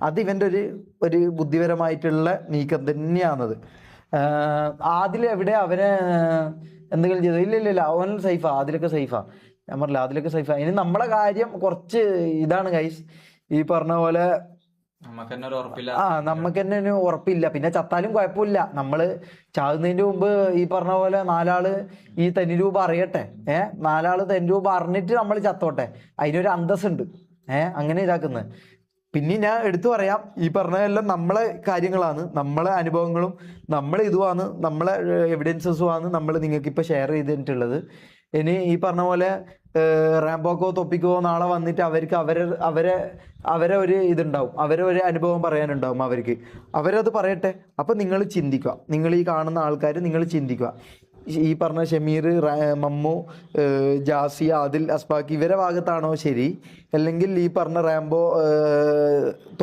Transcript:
അത് ഇവൻ്റെ ഒരു ബുദ്ധിപരമായിട്ടുള്ള നീക്കം തന്നെയാണത്. ആദിൽ എവിടെ അവനെ എന്തെങ്കിലും ചെയ്തു? ഇല്ല, അവൻ സേഫാ, ആദിലൊക്കെ സേഫാ. ഞാൻ പറഞ്ഞില്ല ആദിലൊക്കെ സേഫാ. ഇനി നമ്മളെ കാര്യം കുറച്ച് ഇതാണ് ഗൈസ്, ഈ പറഞ്ഞ പോലെ നമുക്ക് തന്നെ ഒരു ഉറപ്പില്ല. പിന്നെ ചത്താലും കുഴപ്പമില്ല, നമ്മള് ചാകുന്നതിന്റെ മുമ്പ് ഈ പറഞ്ഞ പോലെ 4 ആള് ഈ തനിരൂപ അറിയട്ടെ. 4 ആള് തനിരൂപ അറിഞ്ഞിട്ട് നമ്മൾ ചത്തോട്ടെ, അതിനൊരു അന്തസ്സുണ്ട്. അങ്ങനെ ഇതാക്കുന്നത്. പിന്നെ ഞാൻ എടുത്തു പറയാം, ഈ പറഞ്ഞതെല്ലാം നമ്മളെ കാര്യങ്ങളാണ്, നമ്മളെ അനുഭവങ്ങളും നമ്മളെ ഇതുമാണ്, നമ്മളെ എവിഡൻസസുമാണ് നമ്മൾ നിങ്ങൾക്ക് ഇപ്പൊ ഷെയർ ചെയ്തിട്ടുള്ളത്. ഇനി ഈ പറഞ്ഞ പോലെ റാംബോക്കോ തൊപ്പിക്കോ നാളെ വന്നിട്ട് അവർക്ക് അവരെ ഒരു ഇതുണ്ടാവും, അവരെ ഒരു അനുഭവം പറയാനുണ്ടാവും അവർക്ക്, അവരത് പറയട്ടെ. അപ്പം നിങ്ങൾ ചിന്തിക്കുക, നിങ്ങൾ ഈ കാണുന്ന ആൾക്കാർ നിങ്ങൾ ചിന്തിക്കുക, ഈ പറഞ്ഞ ഷമീർ, മമ്മു, ജാസി, ആദിൽ, അസ്ബാക്ക് ഇവരെ ഭാഗത്താണോ ശരി, അല്ലെങ്കിൽ ഈ പറഞ്ഞ റാംബോ